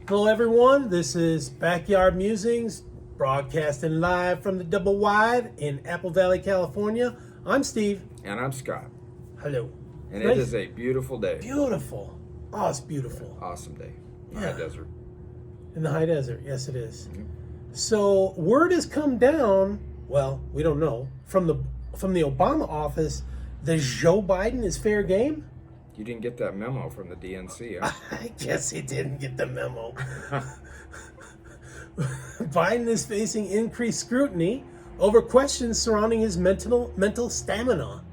Hello everyone, this is Backyard Musings, broadcasting live from the Double Wide in Apple Valley, California. I'm Steve. And I'm Scott. Hello. And it is a beautiful day. Beautiful. Oh, it's beautiful. Awesome day. In Yeah. the desert. In the high desert, yes it is. Mm-hmm. So word has come down, well, we don't know, from the Obama office that Joe Biden is fair game. You didn't get that memo from the DNC, huh? I guess he didn't get the memo. Biden is facing increased scrutiny over questions surrounding his mental stamina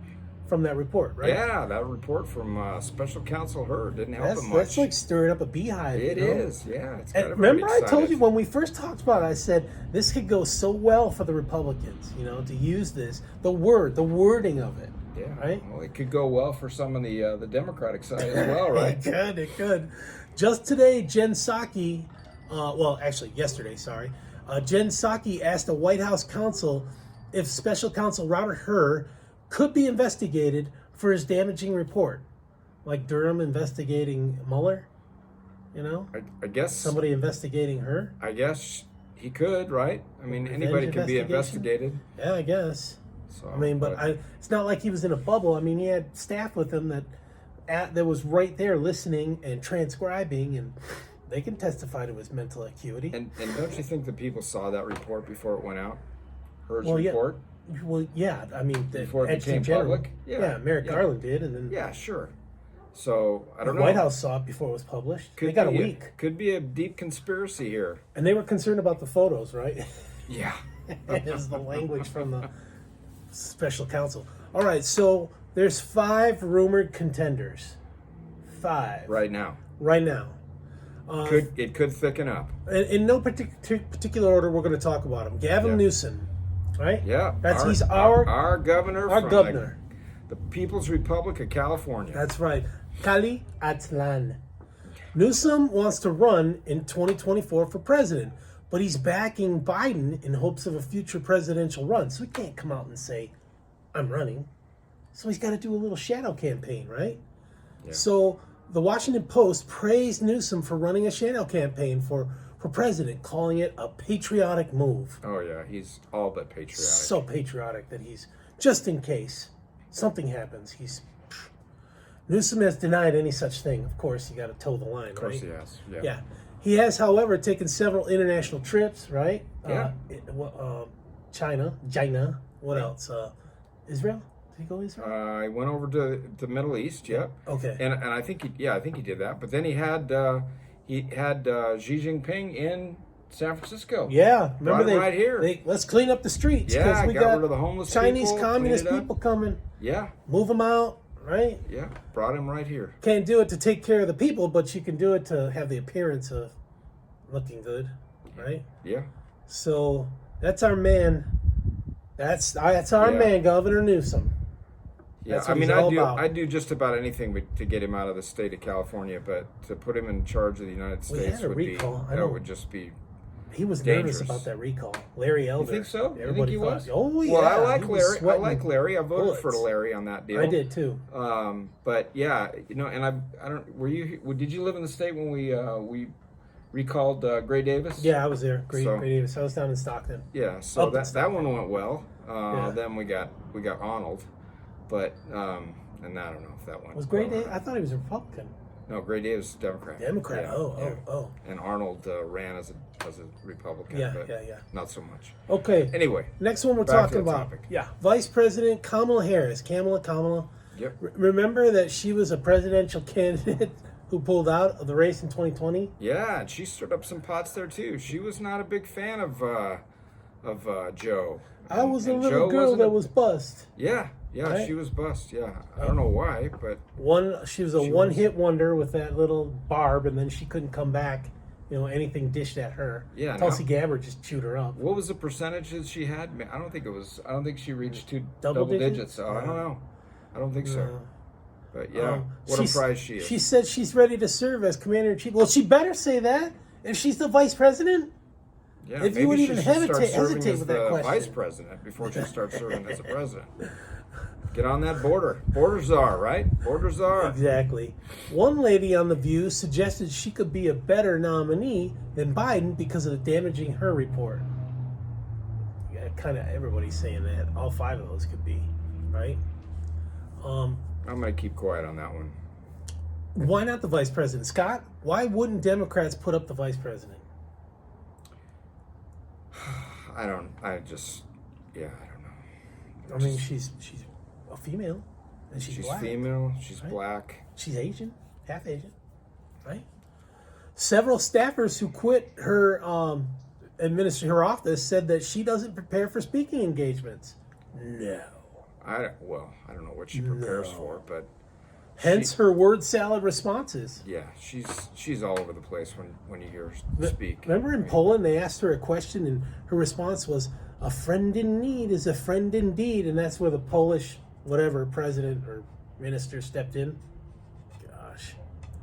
from that report, right? Yeah, that report from Special Counsel Hurd didn't help him much. That's like stirring up a beehive. It is, yeah. It's got remember I told you when we first talked about it, I said this could go so well for the Republicans, to use this, the wording of it. Yeah, right. Well, it could go well for some of the Democratic side as well, right? It could. Just today, Jen Psaki, yesterday, Jen Psaki asked the White House counsel if Special Counsel Robert Hur could be investigated for his damaging report, like Durham investigating Mueller. I guess somebody investigating her. I guess he could, right? I mean, Revenge anybody can be investigated. Yeah, I guess. So, it's not like he was in a bubble. I mean, he had staff with him that was right there listening and transcribing, and they can testify to his mental acuity. And don't you think that people saw that report before it went out? Hur's Well, yeah. report? Well, yeah. I mean, Before it became public? Yeah, Merrick Garland did, and then Yeah, sure. So, I don't the know. White House saw it before it was published. They got a week. Could be a deep conspiracy here. And they were concerned about the photos, right? Yeah. Is the language from the special counsel. All right, so there's 5 rumored contenders. 5. Right now. Right now. It could thicken up. In no particular order, we're going to talk about them. Gavin Newsom, right? Yeah. He's our governor. Our from governor. The People's Republic of California. That's right. Cali Atlan. Newsom wants to run in 2024 for president, but he's backing Biden in hopes of a future presidential run. So he can't come out and say, I'm running. So he's got to do a little shadow campaign, right? Yeah. So the Washington Post praised Newsom for running a shadow campaign for president, calling it a patriotic move. Oh, yeah. He's all but patriotic. So patriotic that he's, just in case something happens, Newsom has denied any such thing. Of course, you got to toe the line, right? Of course he has. Yeah. He has, however, taken several international trips, right? Yeah. China. What else? Israel? Did he go to Israel? I went over to the Middle East. Yep. Okay. And I think he did that. But then he had Xi Jinping in San Francisco. Yeah. Remember right here. Let's clean up the streets. Yeah. We got rid of the homeless Chinese people, communist cleaned it up. people coming. Yeah. Move them out, right? Yeah. Brought him right here. Can't do it to take care of the people, but you can do it to have the appearance of looking good, right? Yeah. So that's our man. That's our man, Governor Newsom. Yeah, That's I what mean, he's all about. I'd do just about anything to get him out of the state of California, but to put him in charge of the United States would just be. He was dangerous. nervous about that recall. Larry Elder. You think so? Everybody you think he was? Oh yeah. Well, I like he was Larry. I sweating like Larry. I voted bullets. for Larry on that deal. I did too. But yeah, and I don't. Were you? Did you live in the state when we recalled Gray Davis? Yeah, I was there. Gray Davis. I was down in Stockton. Yeah, so that one went well. Yeah. Then we got Arnold, but and I don't know if that went. Was Gray Davis? I thought he was a Republican. No, Gray Davis is Democrat. Democrat. Yeah, Oh. And Arnold ran as a Republican. Yeah. Not so much. Okay. Anyway, next one we're back talking to the about. topic. Yeah, Vice President Kamala Harris. Kamala. Yep. Remember that she was a presidential candidate who pulled out of the race in 2020? Yeah, and she stirred up some pots there too. She was not a big fan of Joe. I was a little Joe girl that was bust. Yeah, right? She was bust. Yeah, I don't know why, but she was a one-hit wonder with that little barb, and then she couldn't come back. Anything dished at her. Yeah, Tulsi Gabbard just chewed her up. What was the percentage that she had? I don't think she reached double digits. So I don't know. I don't think so. But yeah, what a prize she is. She said she's ready to serve as commander-in-chief. Well, she better say that if she's the vice president. Yeah, if you would even hesitate with that question. Vice president before she starts serving as a president. Get on that border. Border czar, right? Border czar. Exactly. One lady on The View suggested she could be a better nominee than Biden because of the damaging her report. Yeah, kind of everybody's saying that. All 5 of those could be, right? I'm going to keep quiet on that one. Why not the vice president? Scott, why wouldn't Democrats put up the vice president? I don't know. I mean, she's a female, and she's black. Female, she's right? black. She's Asian, half Asian, right? Several staffers who quit her administering her office said that she doesn't prepare for speaking engagements. No. I don't know what she prepares for, but hence her word salad responses. Yeah, she's all over the place when you hear her speak. Remember in Poland, they asked her a question, and her response was, "A friend in need is a friend indeed," and that's where the Polish whatever president or minister stepped in. Gosh,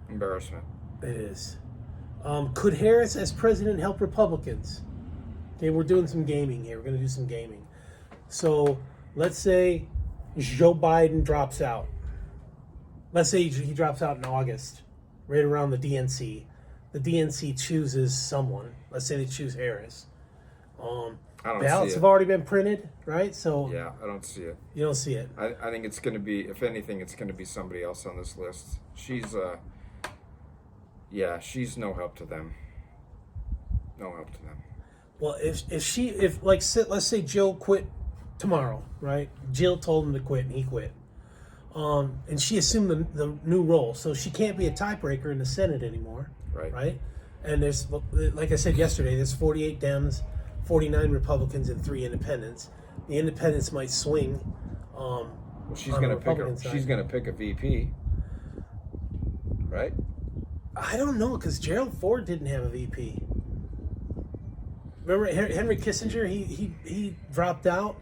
embarrassment. It is. Could Harris as president help Republicans? Okay, we're doing some gaming here. We're going to do some gaming. So let's say Joe Biden drops out. Let's say he drops out in August, right around the DNC. The DNC chooses someone. Let's say they choose Harris. Ballots have already been printed, right? So yeah, I don't see it. You don't see it. I think it's going to be, if anything, it's going to be somebody else on this list. She's no help to them. No help to them. Well, let's say Joe quit tomorrow, right? Jill told him to quit, and he quit. And she assumed the new role, so she can't be a tiebreaker in the Senate anymore, right? And there's, like I said yesterday, there's 48 Dems, 49 Republicans, and 3 Independents. The Independents might swing. She's going to pick a VP, right? I don't know, because Gerald Ford didn't have a VP. Remember Henry Kissinger? He dropped out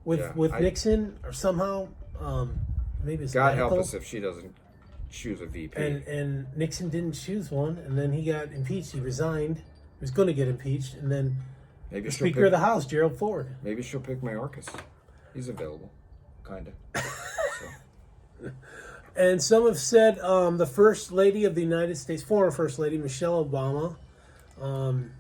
with Nixon, or somehow. Maybe it's God help us if she doesn't choose a VP. And Nixon didn't choose one, and then he got impeached. He resigned. He was going to get impeached, and then the Speaker of the House, Gerald Ford. Maybe she'll pick Mayorkas. He's available, kind of. So. And some have said the First Lady of the United States, former First Lady, Michelle Obama. I'm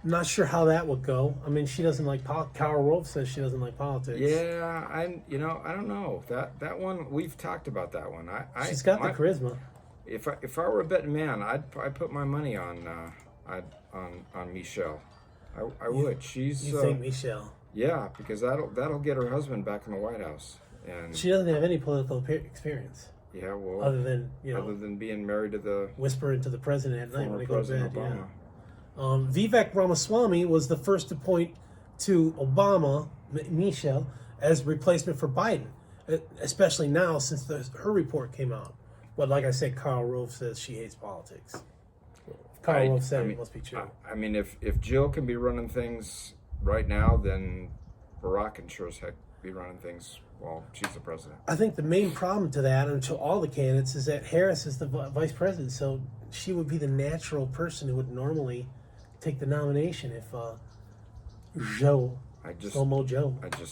not sure how that would go. I mean, she doesn't like politics. Carl Rove says she doesn't like politics. Yeah, I don't know. That one, we've talked about that one. She's got the charisma. If I were a betting man, I'd put my money on Michelle. I would. You think Michelle? Yeah, because that'll get her husband back in the White House. And she doesn't have any political experience. Yeah, well, other than being married to the whisper into the president at night when they go to bed. Obama. Yeah. Vivek Ramaswamy was the first to point to Obama, Michelle, as replacement for Biden, especially now since her report came out. But like I said, Karl Rove says she hates politics. Karl Rove said it must be true. I mean, if Jill can be running things right now, then Barack can sure as heck be running things while she's the president. I think the main problem to that, and to all the candidates, is that Harris is the vice president, so she would be the natural person who would normally take the nomination if Joe. I just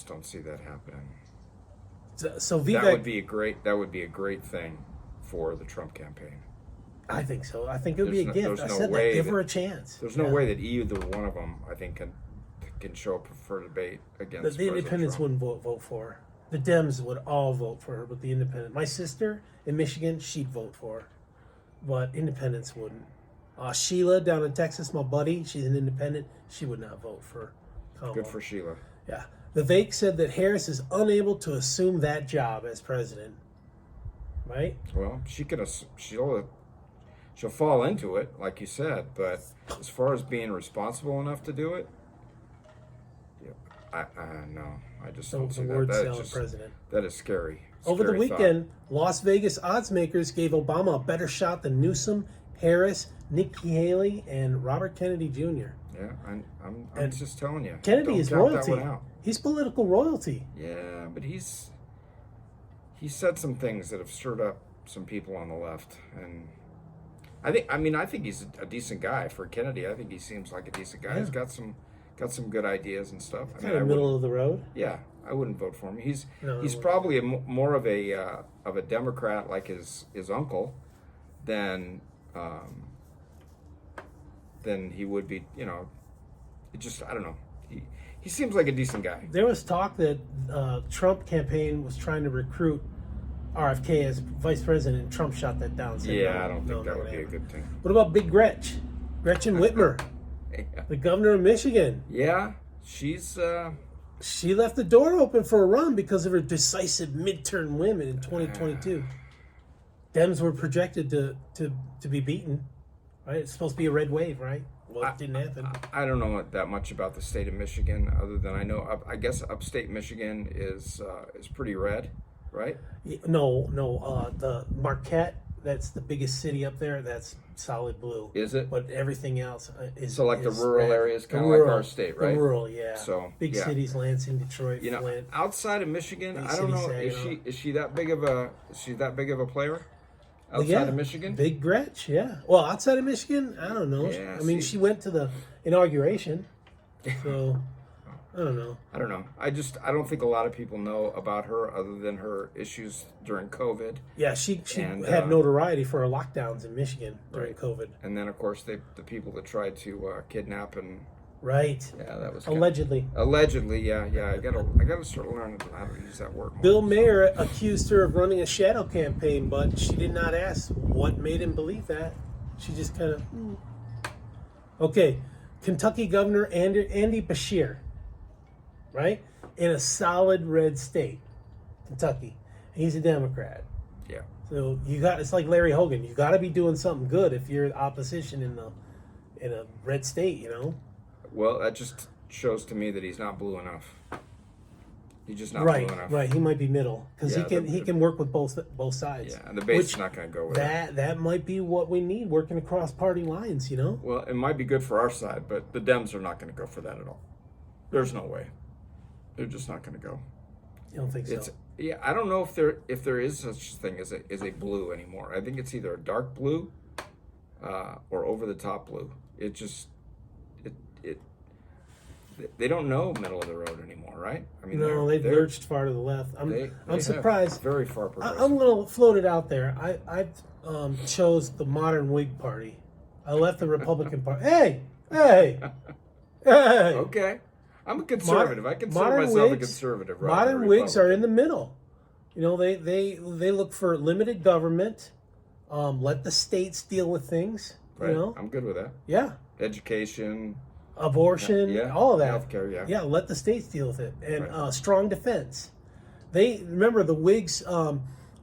don't see that happening. So Vivek, that would be a great thing for the Trump campaign. I think so. I think it would be a gift. I said that. Give her a chance. There's no way that either one of them, I think, can show up for debate against the independents Trump. wouldn't vote for her. The Dems would all vote for her, but the independent. My sister in Michigan, she'd vote for her, but independents wouldn't. Sheila down in Texas, my buddy, she's an independent. She would not vote for Kamala. Good for Sheila. Yeah. Vivek said that Harris is unable to assume that job as president. Right? Well, she'll fall into it, like you said, but as far as being responsible enough to do it, no, I just don't see that. That is scary. Over the weekend, Las Vegas odds makers gave Obama a better shot than Newsom, Harris, Nikki Haley, and Robert Kennedy Jr. Yeah, I'm just telling you. Kennedy is royalty. He's political royalty. Yeah, but he said some things that have stirred up some people on the left, and I think he's a decent guy for Kennedy. I think he seems like a decent guy. Yeah. He's got some good ideas and stuff. Kind of middle of the road. Yeah, I wouldn't vote for him. He's No, I he's wouldn't. probably more of a Democrat like his uncle than he would be. You know, it just I don't know. He seems like a decent guy. There was talk that Trump campaign was trying to recruit RFK as vice president, and Trump shot that down. Said, Yeah, no, I don't think no, that no, would be a no. good thing. What about Big Gretchen Whitmer, Yeah. the governor of Michigan? Yeah, she's She left the door open for a run because of her decisive midterm win in 2022. Dems were projected to be beaten, right? It's supposed to be a red wave, right? Well, it didn't happen. I don't know that much about the state of Michigan, other than I know I guess upstate Michigan is pretty red, right? No, the Marquette, that's the biggest city up there. That's solid blue. Is it? But everything else is So like the is rural red. areas, The kind of like rural- our state, right? The rural, yeah. So, big yeah. cities, Lansing, Detroit, You know, Flint. outside of Michigan, Big I don't know. city, Is she that big of a player? Well, Outside yeah, of Michigan? Big Gretch, yeah. Well, outside of Michigan, I don't know. Yeah, I mean, see. she went to the inauguration, so I don't know. I don't know. I don't think a lot of people know about her other than her issues during COVID. Yeah, she And, had notoriety for her lockdowns in Michigan during Right. COVID. And then, of course, the people that tried to kidnap and Right. yeah, that was Allegedly. allegedly. Yeah. I gotta start learning how to use that word more. Bill Mayer accused her of running a shadow campaign, but she did not ask what made him believe that. She just kind of. Okay, Kentucky Governor Andy Beshear, right? In a solid red state, Kentucky. He's a Democrat. Yeah. So it's like Larry Hogan. You got to be doing something good if you're opposition in a red state, you know? Well, that just shows to me that he's not blue enough. He's just not Right, blue enough. right. He might be middle because Yeah, he can work with both sides. Yeah, and the base is Which- not going to go with it. That might be what we need, working across party lines, you know? Well, it might be good for our side, but the Dems are not going to go for that at all. There's no way. They're just not going to go. You don't think so? Yeah, I don't know if there is such a thing as a blue anymore. I think it's either a dark blue or over the top blue. It just they don't know middle of the road anymore, right? I mean, No, they've they're lurched far to the left. they I'm have surprised. very far progressive. I'm going to float it out there. I chose the modern Whig Party. I left the Republican Party. Hey! Okay, I'm a conservative. I consider modern myself a Whigs- conservative. Right? Modern Whigs are in the middle. You know, they look for limited government. Let the states deal with things. Right. You know, I'm good with that. yeah, Education, abortion, yeah, all of that. healthcare, yeah. Yeah, let the states deal with it, and Right. strong defense. They remember the Whigs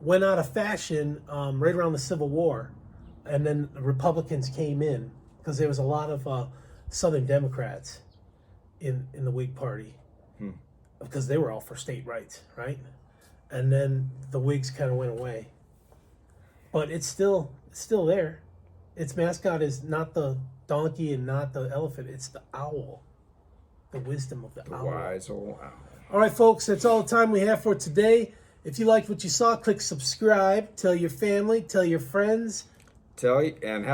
went out of fashion right around the Civil War, and then the Republicans came in because there was a lot of Southern Democrats in the Whig Party because they were all for state rights, right? And then the Whigs kind of went away, but it's still there. Its mascot is not the donkey and not the elephant; it's the owl. The wisdom of the owl. Wise old owl. All right, folks, that's all the time we have for today. If you liked what you saw, click subscribe. Tell your family, tell your friends. Tell you and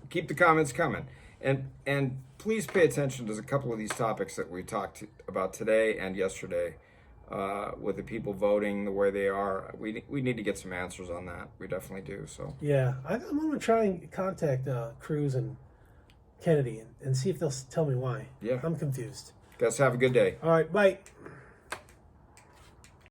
keep the comments coming, and please pay attention to a couple of these topics that we talked about today and yesterday, with the people voting the way they are. We need to get some answers on that. We definitely do. So Yeah, I'm going to try and contact Cruz and Kennedy and see if they'll tell me why. Yeah. I'm confused. guys, have a good day. All right, bye.